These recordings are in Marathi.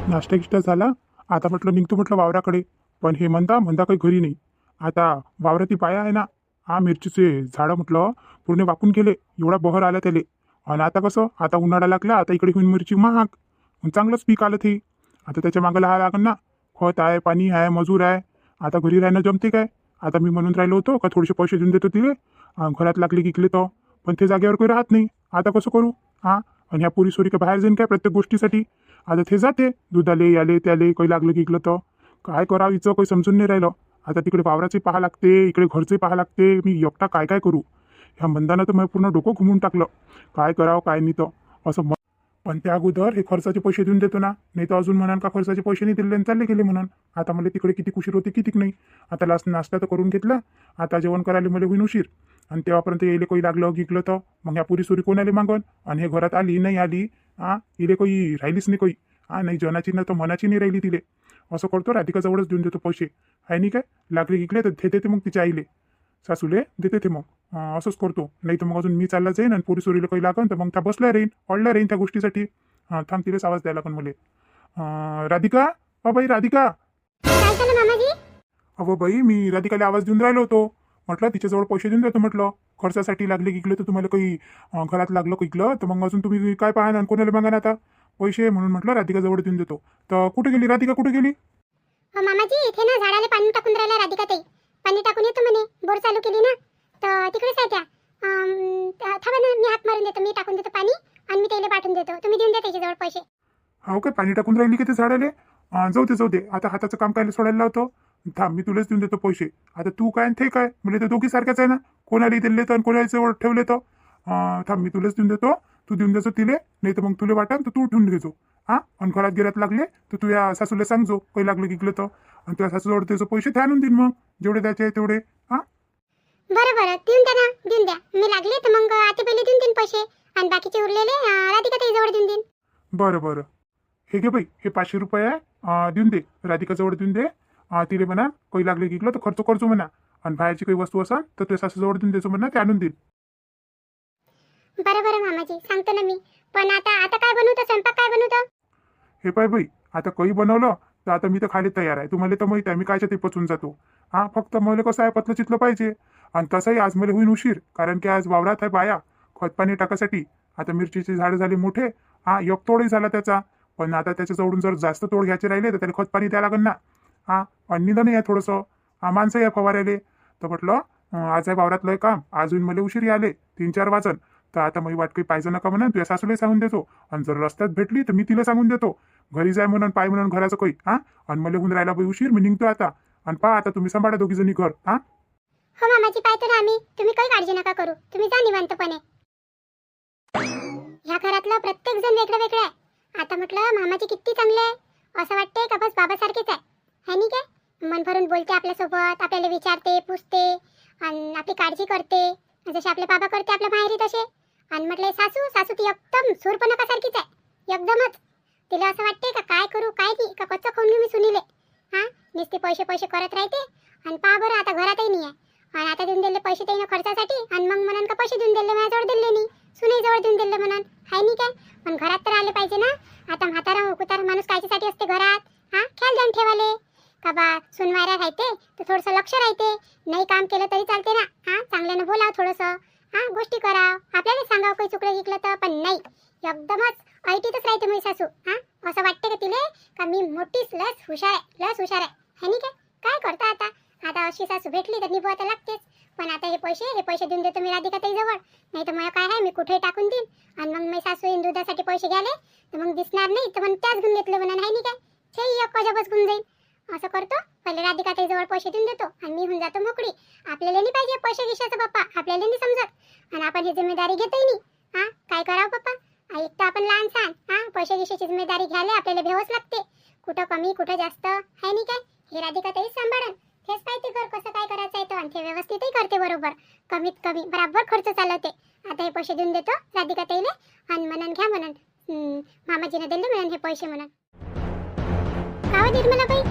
नाश्ता गिष्टा झाला. आता म्हटलं निघतो म्हटलं वावराकडे. पण हे म्हणता म्हणता काही घरी नाही. आता वावराती पाया आहे ना, हा मिरचीचे झाडं म्हटलं पूर्ण वाकून गेले. एवढा बहर आला त्याले. आणि आता कसं, आता उन्हाळा लागला, आता इकडे होईन मिरची महाग. मग चांगलंच पीक आलं ते. आता त्याच्या मागं लहा लागन ना. खत आहे, पाणी आहे, मजूर आहे. आता घरी राहणं जमते काय? आता मी म्हणून राहिलो होतो का थोडेसे पैसे देऊन देतो तिले, घरात लागले गिकले तर. पण ते जागेवर काही राहत नाही. आता कसं करू? हा. आणि ह्या पुरी सोरी का बाहेर जाईन काय प्रत्येक गोष्टीसाठी? आता ते जाते दुधाले याले त्याले, काही लागलं गिकलं तर. काय करावं हिचं काही समजून नाही राहिलं. आता तिकडे वावराचे पाहा लागते, इकडे घरचे पाहा लागते. मी एकटा काय काय करू? ह्या मंदानं तर मला पूर्ण डोकं घुमून टाकलं. काय करावं काय नाही तर असं पण त्या अगोदर हे खर्चाचे पैसे देऊन देतो ना. नाही तर अजून म्हणाल का खर्चाचे पैसे नाही दिले आणि चालले गेले म्हणून. आता मला तिकडे किती उशीर होते कितीक नाही. आता लास्ट नाश्ता तर करून घेतला. आता जेवण करायला मला होईन उशीर. आणि तेव्हापर्यंत येईल काही लागलं गिकलं तर मग ह्या पुरी सुरी कोणाला मागन. आणि हे घरात आली नाही आली, इले काही राहिलीच नाही काही. नाही जनाची ना तर मनाची नाही राहिली तिले. असं करतो, राधिकाजवळच देऊन देतो पैसे. आहे नाही काय, लागले गिकले तर ते देते मग तिच्या आईले, सासूले देते ते मग. असंच करतो. नाही तर मग अजून मी चालला जाईन आणि पोरी सोरीला काही लागन तर मग त्या बसल्या राहीन, अडल्या राहीन त्या गोष्टीसाठी. थांब, तिलेच आवाज द्यायला लागन मला. राधिका, बाई राधिका. काय झालं मामाजी? अहो बाई, मी राधिकाला आवाज देऊन राहिलो होतो. म्हटलं तिच्याजवळ पैसे देऊन देतो म्हटलं. खर्चासाठी लागले गिकले तर तुम्हाला काही घरात लागलं गिकलं तर मग अजून तुम्ही काय पाहा आणि कोणाला मागा आता पैसे. म्हणून म्हटलं राधिकाजवळ देऊन देतो. तर कुठे गेली राधिका, कुठे गेली? हो मामाजी, इथे ना झाडाला पाणी टाकून राहिला राधिका ताई. पाणी टाकून येतो म्हणे, बोर चालू केली ना तर तिकडेच आहे त्या. थांबा ना, मी हात मारून देतो, मी टाकून देतो पाणी आणि मी त्याला पाठवून देतो. तुम्ही देऊन द्या त्याच्याजवळ पैसे. हो काय, पाणी टाकून राहिली की ते झाडाले? जाऊ दे आता हाताचं काम काय सोडायला लावतो. थांब, मी तुलाच देऊन देतो पैसे. आता तू काय आणि ते काय म्हणजे ते दोघी सारख्याच आहे ना. कोणाला दिले तर कोणाला जवळ ठेवले तर. थांब, मी तुलाच देऊन देतो. तू देऊन द्यायचो तिले, नाही तर मग तुला वाटा तर तू ठेवून घेजो. आणि घरात गिरात लागले तर तू या सासूला सांगजो काही लागलं गिकलं तर. आणि तुझ्या सासूजवळ त्याचं पैसे ते आणून देईन मग, जेवढे द्यायचे आहे तेवढे. बरं बरं, देऊन द्या ना, देऊन द्या. मी लागले तर मग आता पहिले देऊन देईन पैसे आणि बाकीचे उरलेले राधिका ताई जवळ देऊन देईन. बरं. हे घे बाई, हे 500 रुपये आहे. देऊन दे, राधिकाजवळ देऊन दे. तिले म्हणा काही लागले गिकलं तर खर्च करतो म्हणा. आणि बाहेरची काही वस्तू असेल तर तुझ्या सासूजवळ देऊन द्यायचो म्हणा, ते आणून देईल. बरं बरं मामाजी, सांगतो ना मी. पण आता आता काय बनवतो, स्वयंपाक काय बनवतो? हे पाय बाई, आता काही बनवलं तर आता मी तर खायला तयार आहे. तुम्हाला तर माहिती आहे मी कायच्या ते पचून जातो. फक्त मला कसं आहे, पतलं चितलं पाहिजे. आणि तसंही आज मला होईन उशीर, कारण की आज वावरात आहे बाया खतपाणी टाकासाठी. आता मिरचीचे झाडं झाले मोठे. एक तोडही झाला त्याचा. पण आता त्याच्याजवळून जर जास्त तोड घ्यायचे राहिले तर त्याला खतपाणी द्यायला लागेल ना. आणि निधन आहे थोडंसं. माणसं या फवारायले. तर म्हटलं आज आहे वावरातलं काम, आज होईन मला उशीर आले 3-4 वाजन. तर आता मी वाट काही पाहिजे नका म्हणून तुझ्या सासूला सांगून देतो. आणि जर रस्त्यात भेटली तर मी तिला सांगून देतो घरी जाय म्हणून, पाय म्हणून घराचं काही. आणि मला होऊन राहिला बाई उशीर, मी निघतो आता. आणि पहा आता तुम्ही सांभाळा दोघी जणी घर. हो मामाजी, पाहतो ना आम्ही. तुम्ही काही काळजी नका करू, तुम्ही जा निवांतपणे. ह्या घरातलं प्रत्येक जण वेगळं वेगळं आहे. आता म्हटलं मामाजी किती चांगले आहे, असं वाटतंय का बस बाबासारखेच आहे. है नी काय? मन भरून बोलते आपल्यासोबत, आपल्याला विचारते, पुसते आणि आपली काळजी करते, जसे आपले बाबा करते आपल्या माहेरी तसे. आणि म्हटलं सासू सासू ती एकदम सूरपणकासारखीच आहे, एकदमच. तिला असं वाटते का काय करू काय नाही, का कच्चं खाऊन मी सुनीले. नुसते पैसे पैसे करत राहते. आणि पहा बरं, आता घरातही नाही आहे. आणि आता देऊन दिले पैसे त्यानं खर्चासाठी, आणि मग म्हणून का पैसे देऊन दिले माझ्याजवळ दिले नाही, सुनेजवळ देऊन दिले म्हणून. हाय नाही काय? पण घरात तर आले पाहिजे ना. आता म्हातारा कुतारा माणूस कायच्यासाठी असते घरात? ख्याल ध्यान ठेवाले का बा. सुनवायला राहते तर थोडंसं लक्ष राहते. नाही काम केलं तरी चालते ना. चांगल्यानं बोलाव थोडंसं, गोष्टी कराव, आपल्याला सांगावं काही चुकलं गिकलं तर. पण नाही, एकदमच ऐटीतच राहते मी सासू. असं वाटते का तिले का मी मोठीच लस हुशार आहे, लस हुशार आहे. है नाही काय? काय करता आता. आता अशी सासू भेटली तर निभू आता लागतेच. पण आता हे पैसे देऊन देतो मी राधिका ताई जवळ. नाही तर मला काय आहे, मी कुठेही टाकून देईन. आणि मग मी सासू येईन दुधासाठी पैसे घ्यायला तर मग दिसणार नाही, तर मग त्याच घेऊन घेतलं म्हणून. आहे नाही काय? ते एक वजाबच घेऊन जाईल. असं करतो, पहिले राधिका ताई जवळ पैसे देऊन देतो आणि मी होऊन जातो मोकळी. आपल्याला नाही पाहिजे पैसे गिशाचं बाप्पा, आपल्याला नाही समजत. आणि आपण ही जिम्मेदारी घेतही नाही. काय करावं पप्पा, एक तर आपण लहान सहान. पैसे गिशाची जिम्मेदारी घ्यायला आपल्याला भेवच लागते. कुठं कमी कुठं जास्त. आहे नाही काय? हे राधिका ताईच सांभाळन. तेच पाहिजे घर कसं काय करायचं आहे तो, आणि ते व्यवस्थितही करते बरोबर. कमीत कमी बराबर खर्च चालवते. आता हे पैसे देऊन देतो राधिका ताईले आणि म्हणून घ्या म्हणून, मामाजीने दिले म्हणून हे पैसे म्हणून. गावात निर्मला बाई,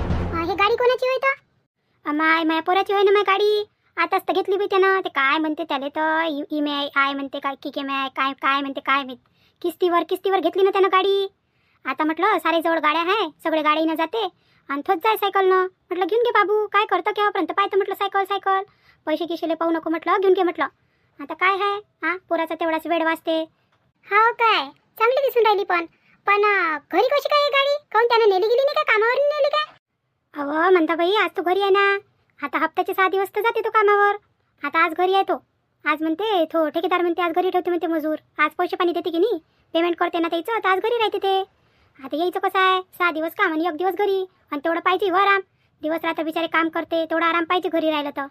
ही गाडी कोणाची होय तर? माया पोराची होय ना माझी गाडी. आताच तर घेतली बाई त्यानं. ते काय म्हणते त्याले तर EMI म्हणते, काय की काय काय म्हणते काय माहित. किस्तीवर घेतली ना त्यानं गाडी. आता म्हटलं सारे जवळ गाड्या आहे, सगळे गाडीनं जाते आणि थोच जाय सायकलनं. म्हटलं घेऊन घे बाबू, काय करतं केव्हापर्यंत पाहतं म्हटलं सायकल सायकल. पैसे गिशेले पाहू नको म्हटलं, घेऊन घे म्हटलं. आता काय आहे हां, पोराचा तेवढाच वेळ वाचते. हो काय, चांगली दिसून राहिली. पण पण घरी कशी काय गाडी, काऊन त्यानं नेली गेली नाही का, कामावरून नेली काय? अहो म्हणता बाई, आज तो घरी आहे ना. आता हप्त्याचे 6 दिवस तर जाते तो कामावर. आता आज घरी आहे तो. आज म्हणते तो ठेकेदार म्हणते आज घरी ठेवते म्हणते मजूर. आज पैसे पाणी देते की नाही, पेमेंट करते ना त्याचं, तर आज घरी राहते ते. आता यायचं कसं आहे, 6 दिवस काम आणि 1 दिवस घरी, आणि तेवढं पाहिजे व आराम. दिवस रात्र बिचारे काम करते, तेवढा आराम पाहिजे घरी राहिलं तर.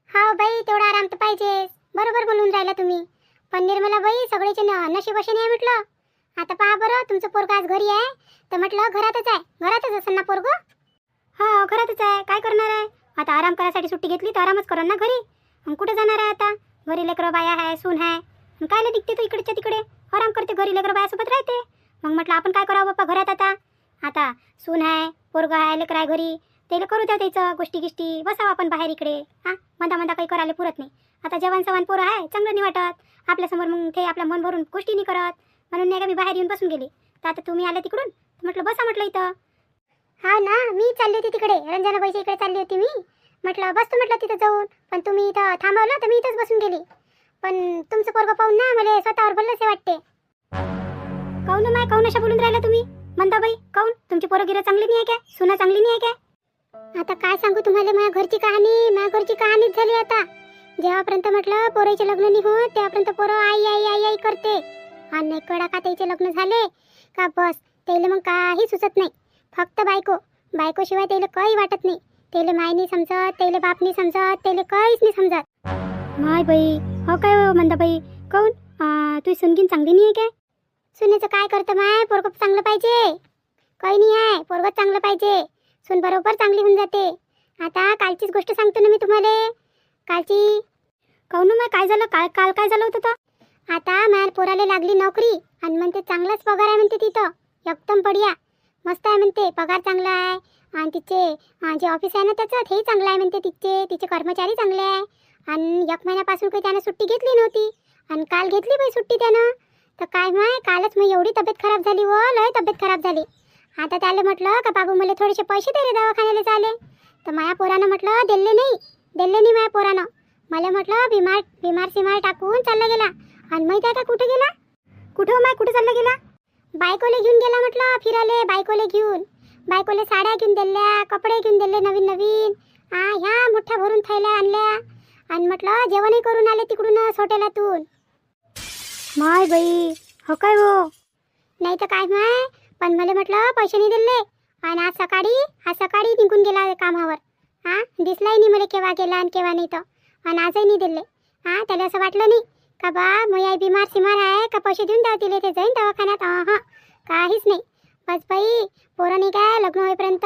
हो बाई, तेवढा आराम तर पाहिजे. बरोबर बोलून राहिला तुम्ही. पण निर्मला बाई, सगळेचे नशीब असे नाही म्हटलं. आता पहा बरं, तुमचं पोरगं आज घरी आहे तर म्हटलं घरातच आहे. घरातच असेल ना पोरगं? हा घरातच आहे. काय करणार आहे आता, आराम करायसाठी सुट्टी घेतली तर आरामच करा ना घरी. मग कुठे जाणार आहे आता? घरी लेकरं बाया आहे, सून आहे, कायला निघते तो इकडच्या तिकडे, आराम करते घरी, लेकरं बायासोबत राहते. मग म्हटलं आपण काय करावं बाप्पा घरात आता. आता सून आहे, पोरगं आहे, लेकरं आहे घरी, त्याला करू द्या त्याचं गोष्टी गिष्टी, बसावं आपण बाहेर इकडे. हां मधा मधा काही करायला पुरत नाही. आता जवान सवान पोरं आहे, चांगलं नाही वाटत आपल्यासमोर, मग ते आपल्या मन भरून गोष्टी नाही करत. म्हणून नाही का मी बाहेर येऊन बसून गेली. तर आता तुम्ही आले तिकडून, म्हटलं बसा म्हटलं इथं. हा ना, मी चालली होती तिकडे, रंजनाबाईच्या इकडे चालली होती मी. म्हटलं बसतो म्हटलं तिथं जाऊन, पण तुम्ही इथं थांबवलं तर मी इथंच बसून गेली. पण तुमचं पोरगं पाहून ना मला स्वतःवर बोललंच वाटते. काऊन माय, काऊन अशा बोलून राहिला तुम्ही मंदाबाई? काऊन तुमची पोरं गिरं चांगली नाही आहे काय, सुना चांगली नाही आहे काय? आता काय सांगू तुम्हाला, माझ्या घरची कहाणीच झाली. आता जेव्हापर्यंत म्हटलं पोराचे लग्न नाही होत तेव्हापर्यंत पोरं आई आई आई आई करते. आणि कडाका त्याचे लग्न झाले का बस, त्याला मग काही सुचत नाही. फक्त बायको शिवाय त्याला काही वाटत नाही. त्याला माय नाही समजत, त्याला बाप नाही समजत, त्याला काहीच नाही समजत. माय बाई, हो काय हो मंदाबाई, काऊन तुझी सुनगीन चांगली नाही आहे काय? सुनेचं काय करतं माय, पोरगं चांगलं पाहिजे. काही नाही आहे, पोरगं चांगलं पाहिजे, सून बरोबर चांगली होऊन जाते. आता कालचीच गोष्ट सांगतो ना मी तुम्हाला. कालची काऊन माय, काय झालं काल काय झालं होतं तर? आता माझ्या पोराला लागली नोकरी आणि म्हणते चांगलाच पगार आहे म्हणते तिथं, एकदम बढिया मस्त आहे म्हणते, पगार चांगला आहे. आणि तिचे जे ऑफिस आहे ना त्याचं, तेही चांगलं आहे म्हणते. तिचे कर्मचारी चांगले आहे. आणि 1 महिन्यापासून काही त्यानं सुट्टी घेतली नव्हती, आणि काल घेतली बाई सुट्टी त्यानं. तर काय माय, कालच मग एवढी तब्येत खराब झाली व लय तब्येत खराब झाली. आता त्याला म्हटलं का बाबू मला थोडेसे पैसे दे रे दवाखान्याला चाले. तर माया पोरानं म्हटलं दिले नाही माया पोरानं. मला म्हटलं बिमार टाकून चालला गेला. आणि माहिती आहे का कुठे गेला? कुठे चालला गेला? बायकोले घेऊन गेला म्हटलं फिराले. बायकोले साड्या घेऊन दिल्या, कपडे घेऊन दिले नवीन. ह्या मोठ्या भरून थैल्या आणल्या. आणि म्हटलं जेवणही करून आले तिकडूनच हॉटेलातून. माय बाई, हो काय हो? नाही तर काय माय, पण मला म्हटलं पैसे नाही दिले. आणि आज सकाळी निघून गेला कामावर. दिसलाही नाही मला केव्हा गेला आणि केव्हा नाही तर. आणि आजही नाही दिले. त्याला असं वाटलं नाही का बा मग आई बिमार आहे का पैसे देऊन द्याव तिले, ते जाईन दवाखान्यात. काहीच नाही. बस बाई, पोरं नाही काय लग्न होईपर्यंत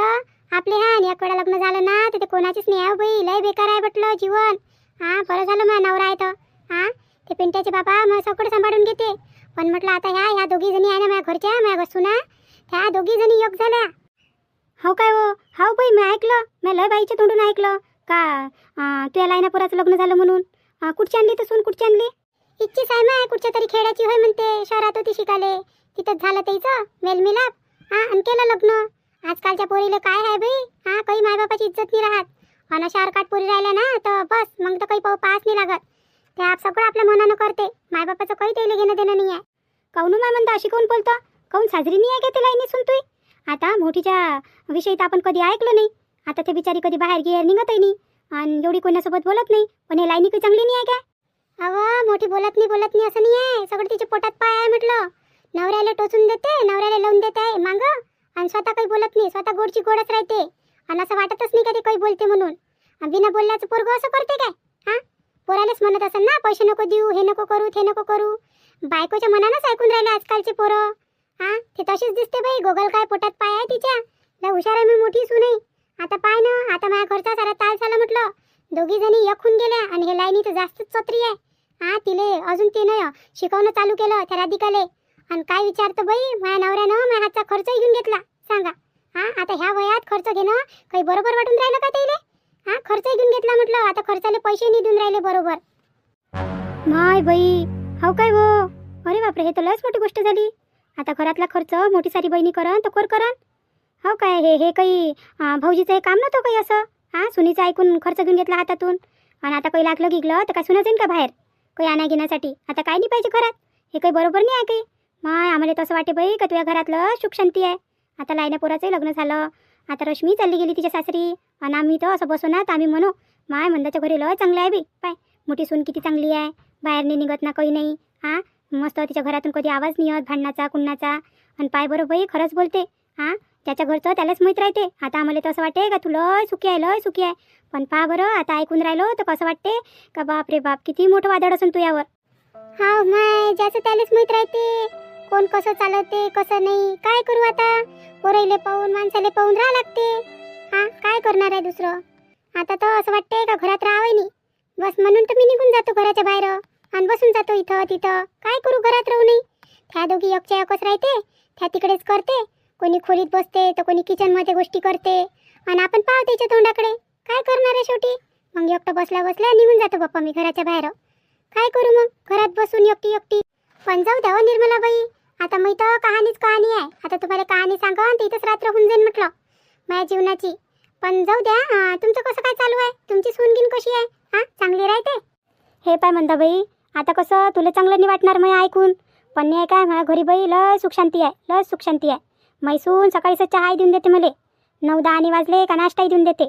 आपले आणि एक वेळा लग्न झालं ना तर ते कोणाचीच नाही आहे बाई. लय बेकार आहे म्हटलं जीवन. बरं झालं माझा नवरा आहे तर. ते पिंट्याचे बाबा मग सगळं सांभाळून घेते. पण म्हटलं आता ह्या दोघी जणी आहे ना माझ्या घरच्या, माझ्या सुना, ह्या दोघी जणी योग झाल्या. हो काय हो? हो बाई, मी ऐकलं, मी लय बाईच्या तोंडून ऐकलं का तुझ्या लायनापुराचं लग्न झालं म्हणून. कुठची आणली तर सून, कुठची आणली? इच्छीच आहे माय, कुठच्या तरी खेड्याची होय म्हणते, शहरात होती शिकाले. तिथंच झालं त्याचं मेलमिलाप. आणि केलं लग्न. आजकालच्या पोरीला काय आहे बाई, काही मायबापाची इज्जत नाही राहत. आणि शहरकाट पोरी राहिल्या ना तर बस मग तर काही पास नाही लागत. ते सगळं आपल्या मनानं करते. मायबापाचं काही त्याला घेणं देणं नाही आहे. काऊन माय म्हणता अशी कोण बोलतं? काऊन साजरी नाही आहे का ते लाईनी सुनतोय? आता मोठीच्या विषयी तर आपण कधी ऐकलं नाही. आता ते बिचारी कधी बाहेर गेर निघतही नाही आणि एवढी कोणासोबत बोलत नाही. पण हे लाईनी काही चांगली नाही आहे काय? मोठी बोलत नाही असं नाही आहे. सगळं तिच्या पोटात पाय आहे म्हटलं. नवऱ्याला टोचून देते, नवऱ्याला लावून देते मांग, आणि स्वतः काही बोलत नाही. स्वतः गोडची गोडच राहते. आणि असं वाटतच नाही का ते काही बोलते म्हणून. बिना बोलल्याचं पोरगं असं करते काय? पोरालाच म्हणत असेल ना पैसे नको देऊ, हे नको करू, ते नको करू. बायकोच्या मनानंच ऐकून राहिले आजकालचे पोरं. ते तशीच दिसते बाई. गोगल काय पोटात पाय आहे तिच्या. लय हुशार आहे मी मोठी सून आहे. आता पाय ना, आता माझ्या घरचा सारा ताल झाला म्हटलं. दोघी जणी एकून गेल्या आणि हे लाईनी तर जास्तच चोत्री आहे. तिले अजून तिनं शिकवणं चालू केलं त्या राधिकाले. आणि काय विचारतं बाई, माझ्या नवऱ्यानं माझ्या हातचा खर्चही घेऊन घेतला. सांगा, आता ह्या वयात खर्च घेणं काही बरोबर वाटून राहिलं का त्याला? खर्चही घेऊन घेतला म्हटलं. आता खर्चाले पैसे नाही देऊन राहिले बरोबर. माय बाई, हो काय हो? अरे बापरे, हे तर लयच मोठी गोष्ट झाली. आता घरातला खर्च मोठी सारी बहिणी करन तर कोण करन? हो काय, हे काही भाऊजीचं हे काम नव्हतं काही असं? हां, सुनीचं ऐकून खर्च घेऊन घेतला हातातून. आणि आता काही लागलं गिगलं तर काय सुना जाईन का बाहेर काही आणा घेण्यासाठी? आता काय नाही पाहिजे घरात, हे काही बरोबर नाही आहे काही. माय आम्हाला तसं वाटे बाई का तुझ्या घरातलं सुख शांती आहे. आता लायना पोराचंही लग्न झालं, आता रश्मी चालली गेली तिच्या सासरी, आणि आम्ही तर असं बसू ना तर आम्ही म्हणू माय मंदाच्या घरी लय चांगलं आहे बी. पाय मोठी सून किती चांगली आहे, बाहेर नाही निघत ना काही नाही. हां, मस्त तिच्या घरातून कधी आवाज नाही येत भांडणाचा कुणाचा. आणि पाय बरं बाई खरंच बोलते. हां, त्याच्या घरचं त्यालाच माहीत राहते. आता आम्हाला तसं वाटते का तू लय सुखी आहे, लय सुखी आहे. पण पहा बरं आता ऐकून राहिलो तर कसं वाटते का बाप रे बाप किती मोठं वादळ असून तू यावर. हा माय, ज्याचं त्यालाच माहीत राहते कोण कसं चालवते कसं नाही. काय करू आता, पोराईले पाहून माणसाले पाहून राहा लागते. हा, काय करणार आहे दुसरं. आता तर असं वाटते का घरात राहावं नाही बस, म्हणून तर मी निघून जातो घराच्या बाहेर आणि बसून जातो इथं तिथं. काय करू, घरात राहू नाही. त्या दोघी एकच्या एकच राहते, त्या तिकडेच करते. कोणी खोलीत बसते तर कोणी किचनमध्ये गोष्टी करते, आणि आपण पाहतो त्याच्या तोंडाकडे. काय करणार आहे शेवटी. मग एकटं बसल्या बसल्या निघून जातो बाप्पा मी घराच्या बाहेर. काय करू मग घरात बसून एकटी एकटी. पण जाऊ द्यावं निर्मलाबाई, आता मी तर कहाणीच कहाणी आहे. आता तुम्हाला कहाणी सांगा तर इथंच रात्र होऊन जाईन म्हटलं माझ्या जीवनाची. पण जाऊ द्या, तुमचं कसं काय चालू आहे, तुमची सूनगिन कशी आहे. हां, चांगली राहते. हे पाय म्हणता बाई, आता कसं तुला चांगलं नाही वाटणार मग ऐकून, पण नाही काय माझ्या घरी बाई लय सुख शांती आहे, लय सुख शांती आहे. मैसून सकाळी चहाही देऊन देते मला, 9-10 वाजले का नाश्ताही देऊन देते.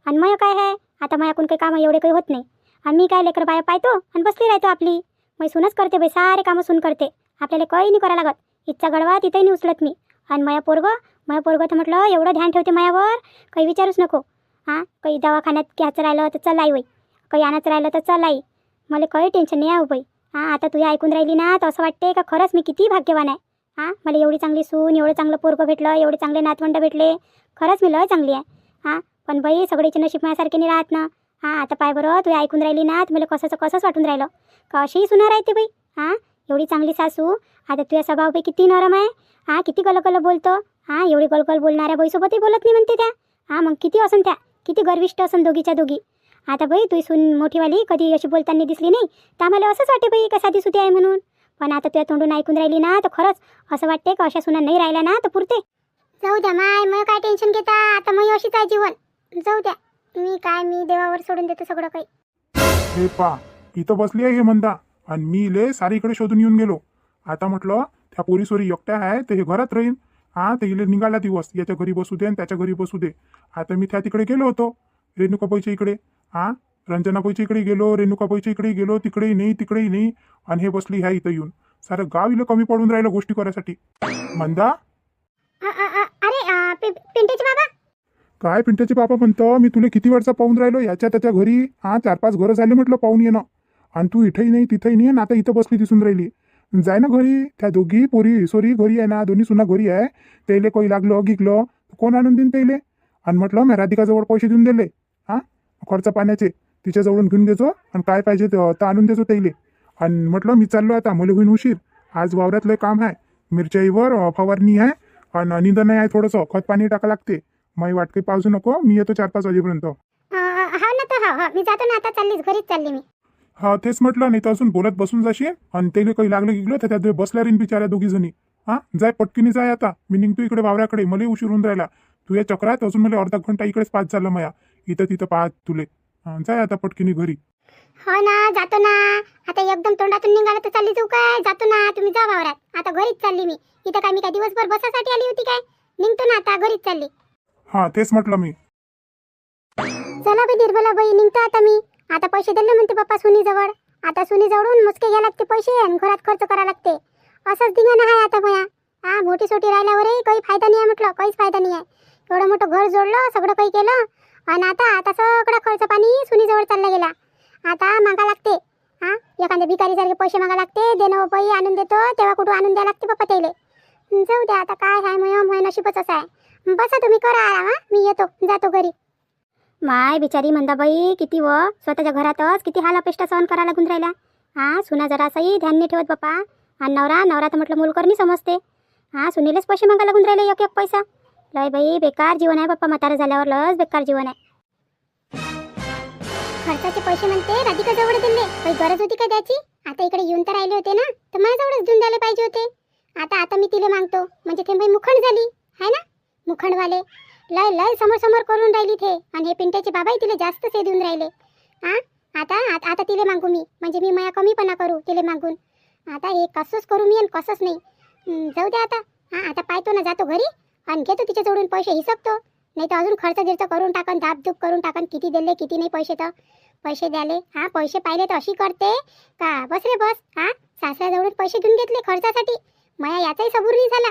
आणि मग काय आहे, आता माझ्याकडून काही कामं एवढे काही होत नाही. आणि मी काय लेकर बाया पाहतो आणि बसली राहतो आपली. मैसूनच करते बाई, सारे कामं सून करते. आपल्याला काही नाही करावं लागत. इच्छा गडवा तिथंही नाही उचलत मी. आणि माया पोरगं तर म्हटलं एवढं ध्यान ठेवते मायावर काही विचारूच नको. हां, काही दवाखान्यात घ्यायचं राहिलं तर चल आई बाई, काही आणायचं राहिलं तर चल आई. मला काही टेन्शन नाही आहे बाई. हां, आता तुझ्या ऐकून राहिली ना तर असं वाटते का खरंच मी किती भाग्यवान आहे. हां, मला एवढी चांगली सून, एवढं चांगलं पोरगं भेटलं, एवढे चांगले नातवंड भेटले. खरंच मी लय चांगली आहे. हां, पण बाई सगळीचे नशीब माझ्यासारखे नाही राहत ना. हां, आता पाय बरं तू ऐकून राहिली ना तर मला कसंच वाटून राहिलं का अशीही सुना राहते बाई. हां, एवढी चांगली सासू. आता तुझ्या स्वभाव बाई किती नरम आहे. हां, किती गलगल बोलतो. हां, एवढी गलगल बोलणाऱ्या बाईसोबतही बोलत नाही म्हणते त्या. हां, मग किती असन त्या, किती गर्विष्ठ असन दोघीच्या दोघी. आता बाई तू सून मोठीवाली कधी अशी बोलताना दिसली नाही तर आम्हाला असंच वाटे बाई का साधी सुधी आहे म्हणून. पण आता तुझ्या तोंडून ऐकून राहिली ना तर खरंच असं वाटते का अशा सुना नाही राहिल्या ना तर पुरते. जाऊ द्या माय, मग काय टेन्शन घेता. आता मग अशीच आहे जीवन. जाऊ द्या, मी देवावर सोडून देतो सगळं काही. हे पा, इथं बसली आहे हे म्हणता, आणि मी इले सारी इकडे शोधून येऊन गेलो. आता म्हटलं त्या पोरीसोरी एकट्या आहे तर हे घरात राहीन. हां, ते इले निघाला दिवस, याच्या घरी बसू दे आणि त्याच्या घरी बसू दे. आता मी त्या तिकडे गेलो होतो रेणुकाबाईच्या इकडे. हां, रंजनाबाईच्या इकडे गेलो, रेणुकाबाईच्या इकडे गेलो, तिकडेही नाही तिकडेही नाही. आणि हे बसली ह्या इथं येऊन. सारं गाव इलं कमी पडून राहिलं गोष्टी करायसाठी. मंदा, अरे पिंटूचे बाबा. काय पिंट्याचे बाबा म्हणतो, मी तुला किती वेळचा पाहून राहिलो याच्या त्याच्या घरी. हां, 4-5 घरं झाले म्हटलं पाहून येणं, आणि तू इथंही नाही तिथंही नाही, आणि आता इथं बसली दिसून राहिली. जाय ना घरी. त्या दोघी पोरी सोरी घरी आहे ना, दोन्ही सुना घरी आहे. त्याला काही लागलं गिगलं कोण आणून देईन त्याला. आणि म्हटलं मी राधिकाजवळ पैसे देऊन दिले. हां, खर्च पाण्याचे तिच्याजवळून घेऊन घेतो, आणि काय पाहिजे तर आणून देतो त्याला. आणि म्हटलं मी चाललो आता, मला होईन उशीर. आज वावरातलं काम आहे, मिरच्याईवर फवारणी आहे, आणि निंदन आहे, थोडंसं खत पाणी टाका लागते. माई वाट काही पावसू नको, मी येतो 4-5 वाजेपर्यंत. हा ना, तर हा मी जातो ना आता. घरीच चालली मी. हा, तेच म्हटलं, नाही तर अजून बोलत बसून जाशील आणि त्याला काही लागलं गिगलं तर त्या बसल्या राहीन बिचाऱ्या दोघी जणी. हां, जाय पटकीने जाय आता. मी निघतो इकडे वावराकडे, मला उशीर होऊन राहिला. तू या चक्रात अजून मला अर्धा घंटा इकडेच पास झाला माया. इथं तिथं पाहत तुले. हां, जाय आता पटकीने घरी. हो ना, जातो ना आता. एकदम तोंडातून निघाला तर चालली जाऊ काय. जातो ना, तुम्ही जा वावरात. आता घरीच चालली मी. इथं काय मी काय दिवसभर बसासाठी आली होती काय. निघतो ना आता, घरीच चालली. हां, तेच म्हटलं मी. चला बाई निर्मलाबाई, निघतो आता मी. आता पैसे दिले म्हणते पप्पा सुनीजवळ. आता सुनीजवळून मुसके घ्या लागते पैसे, आणि घरात खर्च करा लागते. असंच धिंगाणा आहे आता माया. हां, मोठी सोटी राहिल्यावरही काही फायदा नाही आहे म्हटलं, काहीच फायदा नाही आहे. एवढं मोठं घर जोडलं, सगळं काही केलं, आणि आता सगळं खर्च पाणी सुनीजवळ चालला गेला. आता मागा लागते. हां, एखाद्या भिकारीसारखे पैसे मागा लागते. देणं बाई आणून देतो तेव्हा कुठं आणून द्यायला लागते पप्पा त्याला. जाऊ द्या आता, काय आहे मग नशीबच असं आहे. बसा तुम्ही, करा आराम. हां, मी येतो, जातो घरी. माय बिचारी मंदाबाई किती स्वतःच्या घरातच किती हाल अपेष्टा सहन करायला लागून राहिल्या. हां, सुना जरासाही ध्यान नाही ठेवत बाप्पा. आणि नवरा तर म्हटलं मोलकरणी समजते. हां, सुनीलेच पैसे मागा लागून राहिले, एक पैसा. लय बाई बेकार जीवन आहे बाप्पा, म्हातारा झाल्यावर लस बेकार जीवन आहे. खर्चाचे पैसे म्हणते राधिका जवळ दिले, काही गरज होती का द्यायची. आता इकडे येऊन तर राहिले होते ना, तर माझ्याजवळच देऊन द्यायला पाहिजे होते. आता मी तिला मागतो म्हणजे ते बाई मुखंड झाली है ना. मुखंडवाले लय लय समोर समोर करून राहिली ते, आणि हे पिंट्याचे बाबाही तिला जास्त से देऊन राहिले. हा आता तिले मागू मी, म्हणजे मी माया कमीपणा करू तिले मागून. आता हे कसंच करू मी आणि कसंच नाही. जाऊ दे आता. आता पाहतो ना, जातो घरी आणि घेतो तिच्याजवळून पैसे, हिसकतो. नाही तर अजून खर्च गिर्च करून टाकन, धापधूप करून टाकन, किती दिले किती नाही पैसे. तर पैसे द्याले पैसे पाहिले तर अशी करते का बस रे बस. सासऱ्याजवळून पैसे घेऊन घेतले खर्चासाठी. माया याचाही सबूर नाही झाला.